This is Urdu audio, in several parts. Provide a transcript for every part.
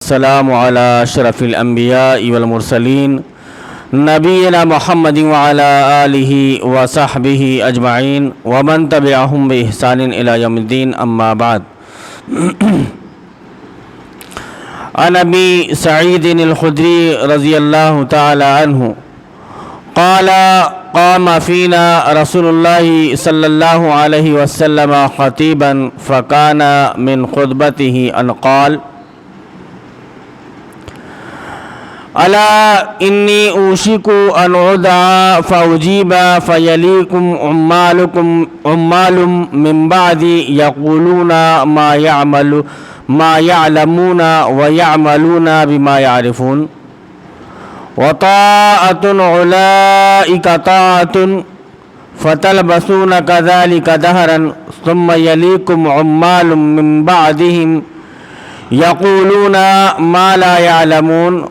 والسلام على أشرف الأنبياء والمرسلين نبينا محمد وعلى آله وصحبه أجمعين ومن تبعهم بإحسان إلى يوم الدين. أما بعد. عن أبي سعيد الخدري رضي الله تعالى عنه قال قام فينا رسول الله صلى الله عليه وسلم خطيبا فكان من خطبته أن قال: ألا إني أوشك أن أدعى فأجيب فيليكم عمال من بعدي يقولون ما يعلمون ويعملون بما يعرفون وطاعة أولئك طاعة فتلبسون كذلك دهرا ثم يليكم عمال من بعدهم يقولون ما لا يعلمون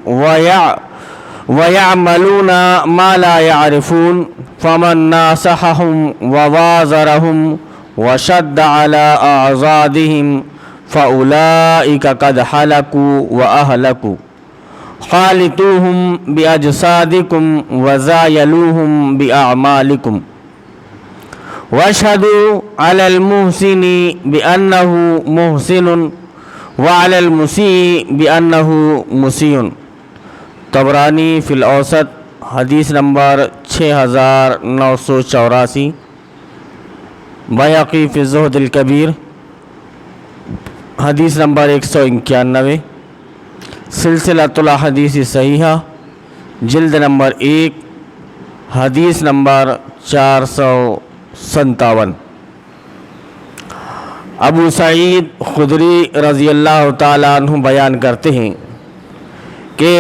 ويعملون ما لا يعرفون فمن ناصحهم ووازرهم وشد على أعضادهم فأولئك قد حلقوا وأهلكوا. خالطوهم بأجسادكم وزايلوهم بأعمالكم واشهدوا على المحسن بأنه محسن وعلى المسيء بأنه مسيء. طبرانی فی الاوسط حدیث نمبر 6984. بیہقی فی الزہد الکبیر حدیث نمبر 191. سلسلۃ الاحادیث صحیحہ جلد نمبر 1 حدیث نمبر 457. ابو سعید خدری رضی اللہ تعالیٰ عنہ بیان کرتے ہیں کہ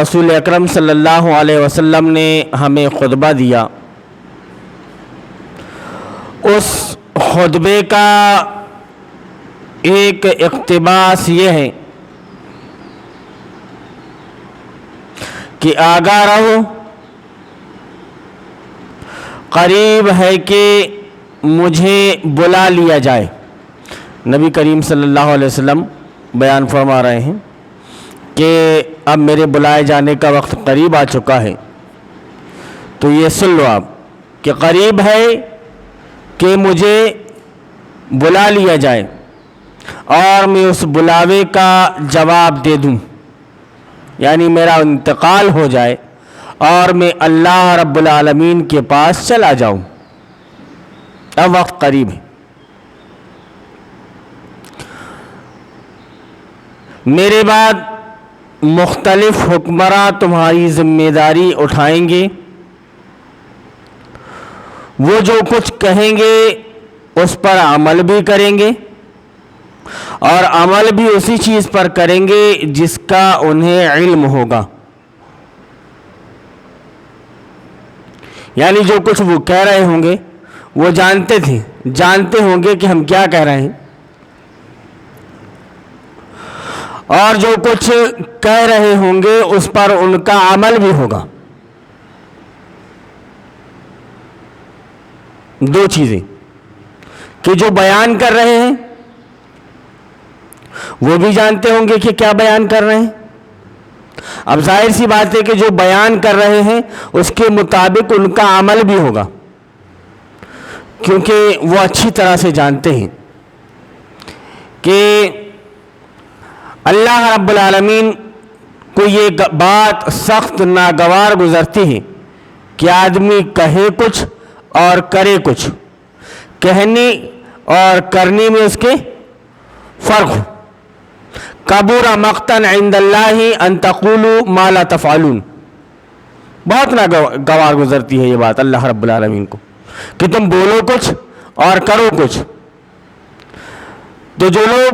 رسول اکرم صلی اللہ علیہ وسلم نے ہمیں خطبہ دیا. اس خطبے کا ایک اقتباس یہ ہے کہ آگاہ رہو، قریب ہے کہ مجھے بلا لیا جائے. نبی کریم صلی اللہ علیہ وسلم بیان فرما رہے ہیں کہ اب میرے بلائے جانے کا وقت قریب آ چکا ہے. تو یہ سن لو آپ کہ قریب ہے کہ مجھے بلا لیا جائے اور میں اس بلاوے کا جواب دے دوں، یعنی میرا انتقال ہو جائے اور میں اللہ رب العالمین کے پاس چلا جاؤں. اب وقت قریب ہے. میرے بعد مختلف حکمراں تمہاری ذمہ داری اٹھائیں گے. وہ جو کچھ کہیں گے اس پر عمل بھی کریں گے اور عمل بھی اسی چیز پر کریں گے جس کا انہیں علم ہوگا. یعنی جو کچھ وہ کہہ رہے ہوں گے وہ جانتے ہوں گے کہ ہم کیا کہہ رہے ہیں، اور جو کچھ کہہ رہے ہوں گے اس پر ان کا عمل بھی ہوگا. دو چیزیں کہ جو بیان کر رہے ہیں وہ بھی جانتے ہوں گے کہ کیا بیان کر رہے ہیں. اب ظاہر سی بات ہے کہ جو بیان کر رہے ہیں اس کے مطابق ان کا عمل بھی ہوگا، کیونکہ وہ اچھی طرح سے جانتے ہیں کہ اللہ رب العالمین کو یہ بات سخت ناگوار گزرتی ہے کہ آدمی کہے کچھ اور کرے کچھ. کہنے اور کرنے میں اس کے فرق ہو. کبر مقتا عند اللہ ان تقولوا ما لا تفعلون. بہت ناگوار گزرتی ہے یہ بات اللہ رب العالمین کو کہ تم بولو کچھ اور کرو کچھ. تو جو لوگ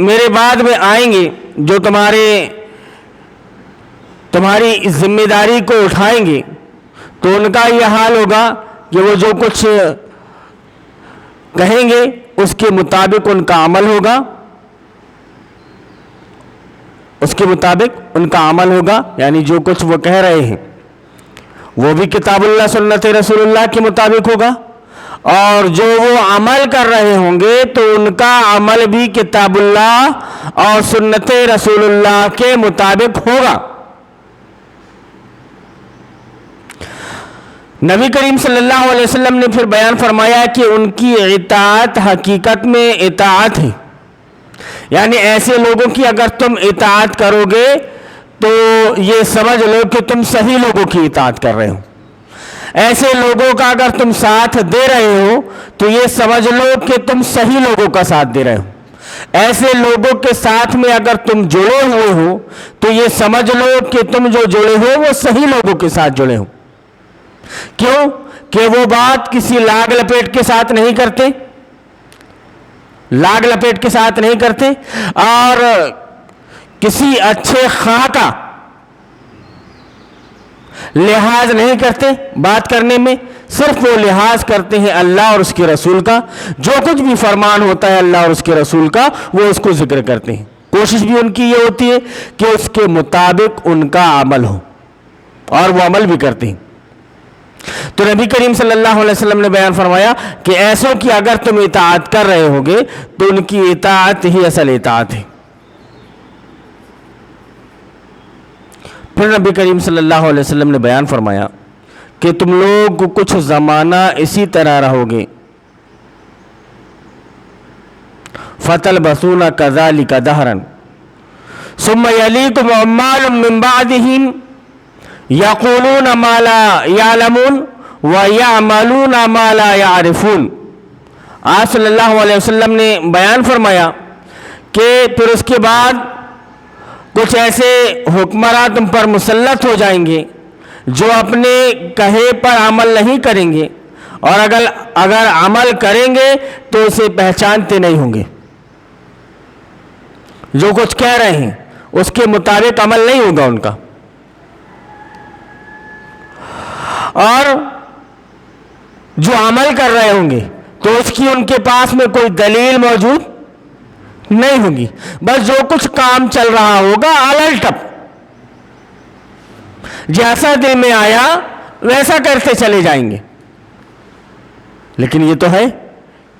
میرے بعد میں آئیں گے، جو تمہاری ذمہ داری کو اٹھائیں گے، تو ان کا یہ حال ہوگا کہ وہ جو کچھ کہیں گے اس کے مطابق ان کا عمل ہوگا، یعنی جو کچھ وہ کہہ رہے ہیں وہ بھی کتاب اللہ سنت رسول اللہ کے مطابق ہوگا اور جو وہ عمل کر رہے ہوں گے تو ان کا عمل بھی کتاب اللہ اور سنت رسول اللہ کے مطابق ہوگا۔ نبی کریم صلی اللہ علیہ وسلم نے پھر بیان فرمایا کہ ان کی اطاعت حقیقت میں اطاعت ہے، یعنی ایسے لوگوں کی اگر تم اطاعت کرو گے تو یہ سمجھ لو کہ تم صحیح لوگوں کی اطاعت کر رہے ہو، ایسے لوگوں کا اگر تم ساتھ دے رہے ہو تو یہ سمجھ لو کہ تم صحیح لوگوں کا ساتھ دے رہے ہو، ایسے لوگوں کے ساتھ میں اگر تم جڑے ہوئے ہو تو یہ سمجھ لو کہ تم جو جڑے ہو وہ صحیح لوگوں کے ساتھ جڑے ہو۔ کیوں کہ وہ بات کسی لاگ لپیٹ کے ساتھ نہیں کرتے، لاگ لپیٹ کے ساتھ نہیں کرتے، اور کسی اچھے خواہ کا لحاظ نہیں کرتے بات کرنے میں، صرف وہ لحاظ کرتے ہیں اللہ اور اس کے رسول کا، جو کچھ بھی فرمان ہوتا ہے اللہ اور اس کے رسول کا وہ اس کو ذکر کرتے ہیں، کوشش بھی ان کی یہ ہوتی ہے کہ اس کے مطابق ان کا عمل ہو، اور وہ عمل بھی کرتے ہیں۔ تو نبی کریم صلی اللہ علیہ وسلم نے بیان فرمایا کہ ایسوں کی اگر تم اطاعت کر رہے ہوگے تو ان کی اطاعت ہی اصل اطاعت ہے۔ پھر نبی کریم صلی اللہ علیہ وسلم نے بیان فرمایا کہ تم لوگ کچھ زمانہ اسی طرح رہو گے، فَتَلْبَثُونَ كَذَلِكَ دَهْرًا ثُمَّ يَلِيكُمْ عُمَّالٌ مِّن بَعْدِهِمْ يَقُولُونَ مَا لَا يَعْلَمُونَ وَيَعْمَلُونَ مَا لَا يَعْرِفُونَ۔ آپ صلی اللہ علیہ وسلم نے بیان فرمایا کہ پھر اس کے بعد کچھ ایسے حکمراں تم پر مسلط ہو جائیں گے جو اپنے کہے پر عمل نہیں کریں گے، اور اگر عمل کریں گے تو اسے پہچانتے نہیں ہوں گے، جو کچھ کہہ رہے ہیں اس کے مطابق عمل نہیں ہوگا ان کا، اور جو عمل کر رہے ہوں گے تو اس کی ان کے پاس میں کوئی دلیل موجود نہیں ہوگی، بس جو کچھ کام چل رہا ہوگا الٹ ٹپ، جیسا دل میں آیا ویسا کرتے چلے جائیں گے۔ لیکن یہ تو ہے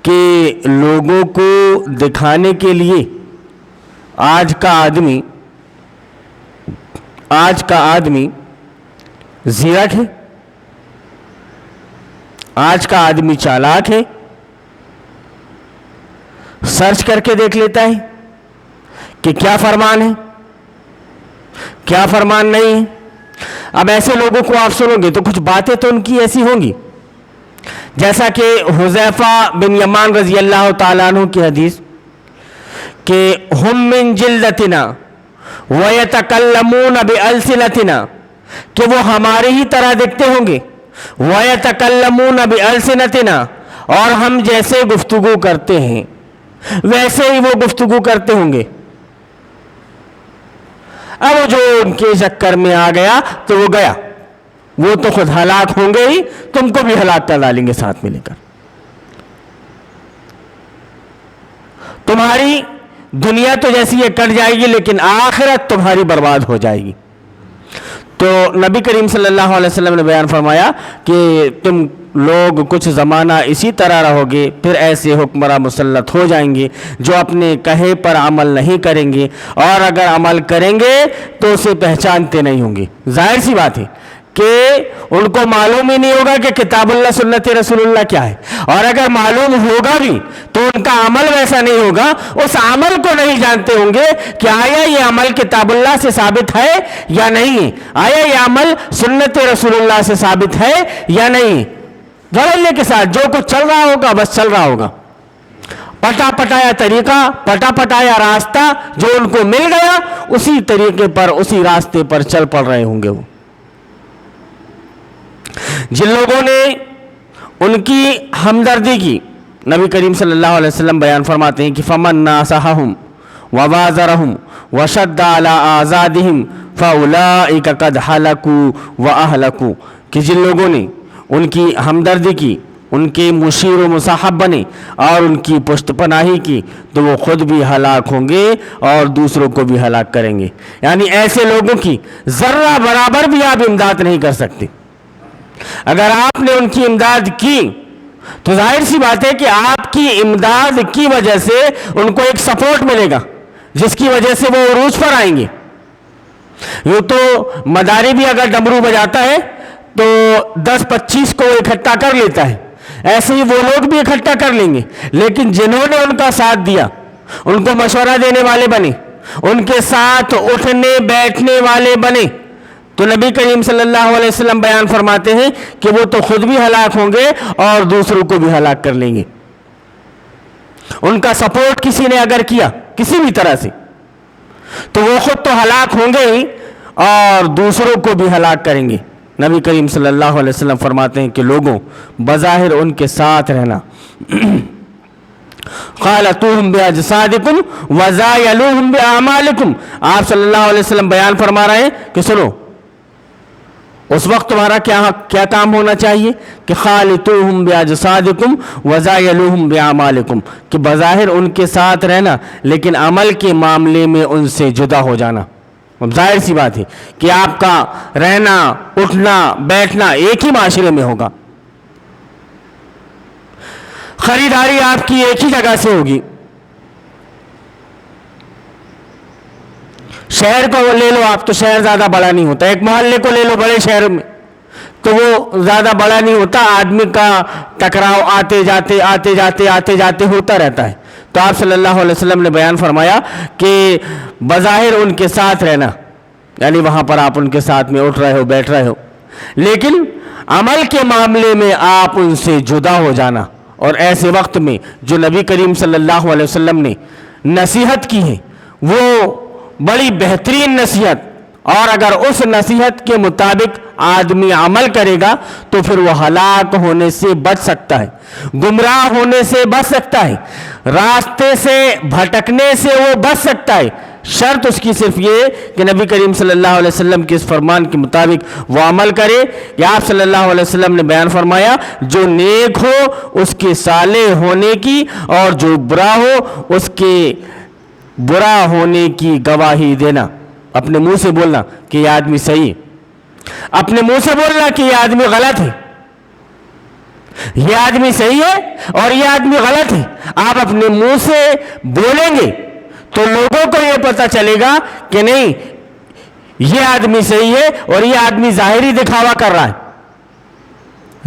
کہ لوگوں کو دکھانے کے لیے آج کا آدمی زیرک ہے، آج کا آدمی چالاک ہے، سرچ کر کے دیکھ لیتا ہے کہ کیا فرمان ہے کیا فرمان نہیں ہے۔ اب ایسے لوگوں کو آپ سنو گے تو کچھ باتیں تو ان کی ایسی ہوں گی، جیسا کہ حذیفہ بن یمان رضی اللہ تعالیٰ عنہ کی حدیث کہ ہم من جلدتنا ویتکلمون بألسنتنا، کہ وہ ہماری ہی طرح دکھتے ہوں گے، وَيَتَكَلَّمُونَ بِأَلْسِنَتِنَا، اور ہم جیسے گفتگو کرتے ہیں ویسے ہی وہ گفتگو کرتے ہوں گے۔ اب جو ان کے چکر میں آ گیا تو وہ گیا، وہ تو خود ہلاک ہوں گے ہی، تم کو بھی ہلاک کر ڈالیں گے ساتھ میں لے کر۔ تمہاری دنیا تو جیسی یہ کٹ جائے گی لیکن آخرت تمہاری برباد ہو جائے گی۔ تو نبی کریم صلی اللہ علیہ وسلم نے بیان فرمایا کہ تم لوگ کچھ زمانہ اسی طرح رہو گے، پھر ایسے حکمراں مسلط ہو جائیں گے جو اپنے کہے پر عمل نہیں کریں گے، اور اگر عمل کریں گے تو اسے پہچانتے نہیں ہوں گے۔ ظاہر سی بات ہے کہ ان کو معلوم ہی نہیں ہوگا کہ کتاب اللہ سنت رسول اللہ کیا ہے، اور اگر معلوم ہوگا بھی تو ان کا عمل ویسا نہیں ہوگا، اس عمل کو نہیں جانتے ہوں گے کہ آیا یہ عمل کتاب اللہ سے ثابت ہے یا نہیں، آیا یہ عمل سنت رسول اللہ سے ثابت ہے یا نہیں۔ دھڑلے کے ساتھ جو کچھ چل رہا ہوگا بس چل رہا ہوگا، پٹا پٹایا طریقہ، پٹا پٹایا راستہ جو ان کو مل گیا اسی طریقے پر اسی راستے پر چل پڑ رہے ہوں گے۔ وہ جن لوگوں نے ان کی ہمدردی کی، نبی کریم صلی اللہ علیہ وسلم بیان فرماتے ہیں کہ فمن ناصحہم ووازرہم وشد علی آزادہم فاولئک قد ہلکوا واہلکوا، کہ جن لوگوں نے ان کی ہمدردی کی، ان کے مشیر و مصاحب بنے اور ان کی پشت پناہی کی تو وہ خود بھی ہلاک ہوں گے اور دوسروں کو بھی ہلاک کریں گے۔ یعنی ایسے لوگوں کی ذرہ برابر بھی آپ امداد نہیں کر سکتے۔ اگر آپ نے ان کی امداد کی تو ظاہر سی بات ہے کہ آپ کی امداد کی وجہ سے ان کو ایک سپورٹ ملے گا جس کی وجہ سے وہ عروج پر آئیں گے. یوں تو مداری بھی اگر ڈمرو بجاتا ہے تو 10-25 کو اکٹھا کر لیتا ہے, ایسے ہی وہ لوگ بھی اکٹھا کر لیں گے, لیکن جنہوں نے ان کا ساتھ دیا, ان کو مشورہ دینے والے بنے, ان کے ساتھ اٹھنے بیٹھنے والے بنے, تو نبی کریم صلی اللہ علیہ وسلم بیان فرماتے ہیں کہ وہ تو خود بھی ہلاک ہوں گے اور دوسروں کو بھی ہلاک کر لیں گے. ان کا سپورٹ کسی نے اگر کیا کسی بھی طرح سے تو وہ خود تو ہلاک ہوں گے ہی اور دوسروں کو بھی ہلاک کریں گے. نبی کریم صلی اللہ علیہ وسلم فرماتے ہیں کہ لوگوں بظاہر ان کے ساتھ رہنا, خالطوہم باجسادکم وزایلوہم باعمالکم, آپ صلی اللہ علیہ وسلم بیان فرما رہے ہیں کہ سنو اس وقت تمہارا کیا کام ہونا چاہیے کہ خالطوہم باجسادکم وزایلوہم باعمالکم, کہ بظاہر ان کے ساتھ رہنا لیکن عمل کے معاملے میں ان سے جدا ہو جانا. اب ظاہر سی بات ہے کہ آپ کا رہنا اٹھنا بیٹھنا ایک ہی معاشرے میں ہوگا, خریداری آپ کی ایک ہی جگہ سے ہوگی. شہر کو لے لو آپ تو شہر زیادہ بڑا نہیں ہوتا, ایک محلے کو لے لو بڑے شہر میں تو وہ زیادہ بڑا نہیں ہوتا, آدمی کا ٹکراؤ آتے جاتے ہوتا رہتا ہے. تو آپ صلی اللہ علیہ وسلم نے بیان فرمایا کہ بظاہر ان کے ساتھ رہنا یعنی وہاں پر آپ ان کے ساتھ میں اٹھ رہے ہو بیٹھ رہے ہو, لیکن عمل کے معاملے میں آپ ان سے جدا ہو جانا. اور ایسے وقت میں جو نبی کریم صلی اللہ علیہ وسلم نے نصیحت کی ہے وہ بڑی بہترین نصیحت, اور اگر اس نصیحت کے مطابق آدمی عمل کرے گا تو پھر وہ ہلاک ہونے سے بچ سکتا ہے, گمراہ ہونے سے بچ سکتا ہے, راستے سے بھٹکنے سے وہ بچ سکتا ہے. شرط اس کی صرف یہ کہ نبی کریم صلی اللہ علیہ وسلم کے اس فرمان کے مطابق وہ عمل کرے. یا آپ صلی اللہ علیہ وسلم نے بیان فرمایا جو نیک ہو اس کے صالح ہونے کی اور جو برا ہو اس کے برا ہونے کی گواہی دینا. اپنے منہ سے بولنا کہ یہ آدمی صحیح ہے, اپنے منہ سے بولنا کہ یہ آدمی غلط ہے, یہ آدمی صحیح ہے اور یہ آدمی غلط ہے. آپ اپنے منہ سے بولیں گے تو لوگوں کو یہ پتہ چلے گا کہ نہیں یہ آدمی صحیح ہے اور یہ آدمی ظاہری دکھاوا کر رہا ہے,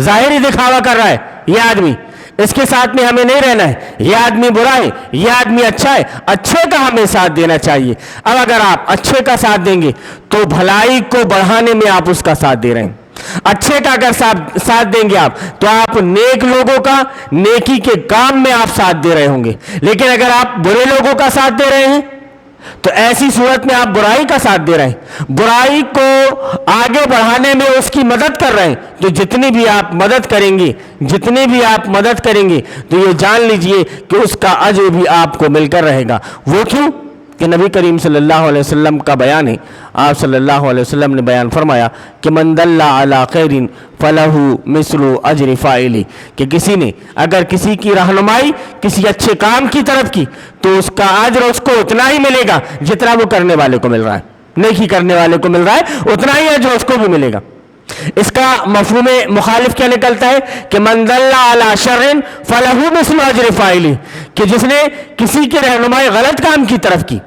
ظاہری دکھاوا کر رہا ہے, یہ آدمی اس کے ساتھ میں ہمیں نہیں رہنا ہے, یہ آدمی برا ہے یہ آدمی اچھا ہے, اچھے کا ہمیں ساتھ دینا چاہیے. اب اگر آپ اچھے کا ساتھ دیں گے تو بھلائی کو بڑھانے میں آپ اس کا ساتھ دے رہے ہیں. اچھے کا اگر ساتھ دیں گے آپ تو آپ نیک لوگوں کا نیکی کے کام میں آپ ساتھ دے رہے ہوں گے. لیکن اگر آپ برے لوگوں کا ساتھ دے رہے ہیں تو ایسی صورت میں آپ برائی کا ساتھ دے رہے ہیں, برائی کو آگے بڑھانے میں اس کی مدد کر رہے ہیں. تو جتنی بھی آپ مدد کریں گے تو یہ جان لیجئے کہ اس کا اجر بھی آپ کو مل کر رہے گا. وہ کیوں کہ نبی کریم صلی اللہ علیہ وسلم کا بیان ہے, آپ صلی اللہ علیہ وسلم نے بیان فرمایا کہ من دل علی خیر فلہ مثل اجر فاعلی, کہ کسی نے اگر کسی کی رہنمائی کسی اچھے کام کی طرف کی تو اس کا اجر اس کو اتنا ہی ملے گا جتنا وہ کرنے والے کو مل رہا ہے, نیکی کرنے والے کو مل رہا ہے اتنا ہی اجر اس کو بھی ملے گا. اس کا مفہوم مخالف کیا نکلتا ہے کہ من دل علی شر فلہ مثل اجر فاعلی, کہ جس نے کسی کی رہنمائی غلط کام کی طرف کی,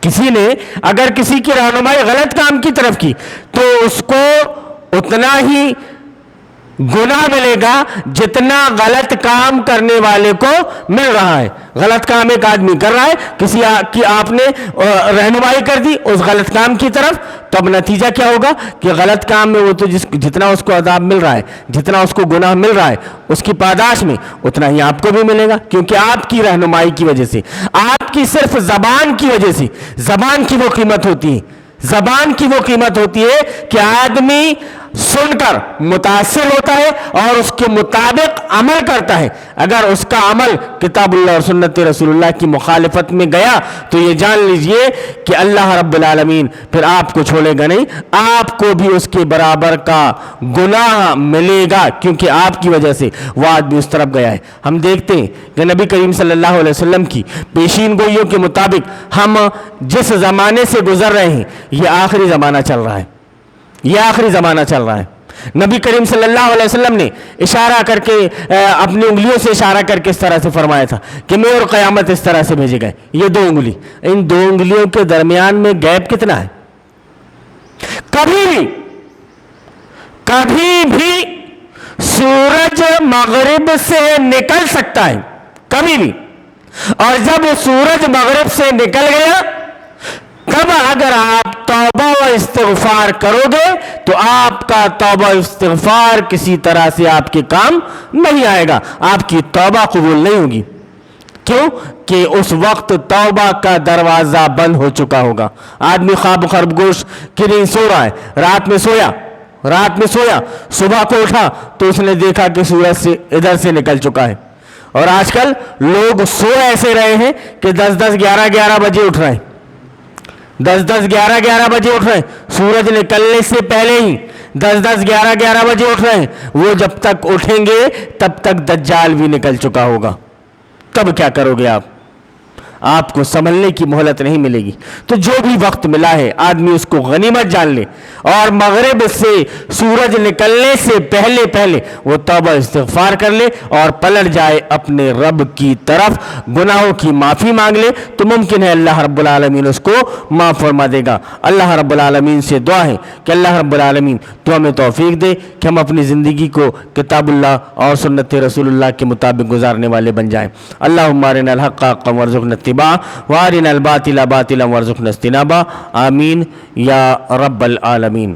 کسی نے اگر کسی کی رہنمائی غلط کام کی طرف کی تو اس کو اتنا ہی گناہ ملے گا جتنا غلط کام کرنے والے کو مل رہا ہے. غلط کام ایک آدمی کر رہا ہے, کسی کی آپ نے رہنمائی کر دی اس غلط کام کی طرف, تب نتیجہ کیا ہوگا کہ غلط کام میں وہ تو جتنا اس کو عذاب مل رہا ہے, جتنا اس کو گناہ مل رہا ہے, اس کی پاداش میں اتنا ہی آپ کو بھی ملے گا, کیونکہ آپ کی رہنمائی کی وجہ سے, آپ کی صرف زبان کی وجہ سے. زبان کی وہ قیمت ہوتی ہے, زبان کی وہ قیمت ہوتی ہے کہ آدمی سن کر متاثر ہوتا ہے اور اس کے مطابق عمل کرتا ہے. اگر اس کا عمل کتاب اللہ اور سنت رسول اللہ کی مخالفت میں گیا تو یہ جان لیجئے کہ اللہ رب العالمین پھر آپ کو چھوڑے گا نہیں, آپ کو بھی اس کے برابر کا گناہ ملے گا, کیونکہ آپ کی وجہ سے وہ آدمی اس طرف گیا ہے. ہم دیکھتے ہیں کہ نبی کریم صلی اللہ علیہ وسلم کی پیشین گوئیوں کے مطابق ہم جس زمانے سے گزر رہے ہیں یہ آخری زمانہ چل رہا ہے, یہ آخری زمانہ چل رہا ہے. نبی کریم صلی اللہ علیہ وسلم نے اشارہ کر کے اپنی انگلیوں سے اشارہ کر کے اس طرح سے فرمایا تھا کہ میں اور قیامت اس طرح سے بھیجے گئے. یہ 2 انگلی، ان 2 انگلیوں کے درمیان میں گیپ کتنا ہے؟ کبھی بھی سورج مغرب سے نکل سکتا ہے، کبھی بھی. اور جب سورج مغرب سے نکل گیا، تب اگر آپ توبہ و استغفار کرو گے تو آپ کا توبہ و استغفار کسی طرح سے آپ کے کام نہیں آئے گا، آپ کی توبہ قبول نہیں ہوگی. کیوں؟ کہ اس وقت توبہ کا دروازہ بند ہو چکا ہوگا. آدمی خواب خرگوش کی نیند سو رہا ہے، رات میں سویا، صبح کو اٹھا تو اس نے دیکھا کہ سورج سے ادھر سے نکل چکا ہے. اور آج کل لوگ سو ایسے رہے ہیں کہ 10-10 11-11 بجے اٹھ رہے ہیں، 10-10 11-11 بجے اٹھ رہے ہیں، سورج نکلنے سے پہلے ہی 10-10 11-11 بجے اٹھ رہے ہیں. وہ جب تک اٹھیں گے تب تک دجال بھی نکل چکا ہوگا. تب کیا کرو گے آپ کو سنبھلنے کی مہلت نہیں ملے گی. تو جو بھی وقت ملا ہے آدمی اس کو غنیمت جان لے، اور مغرب سے سورج نکلنے سے پہلے وہ توبہ استغفار کر لے اور پلٹ جائے اپنے رب کی طرف، گناہوں کی معافی مانگ لے تو ممکن ہے اللہ رب العالمین اس کو معاف فرما دے گا. اللہ رب العالمین سے دعا ہے کہ اللہ رب العالمین تو ہمیں توفیق دے کہ ہم اپنی زندگی کو کتاب اللہ اور سنت رسول اللہ کے مطابق گزارنے والے بن جائیں. اللہم ارنا الحق حقا وارزقنا اتباعہ وارنا الباطل باطلا وارزقنا اجتنابہ. آمین یا رب العالمین.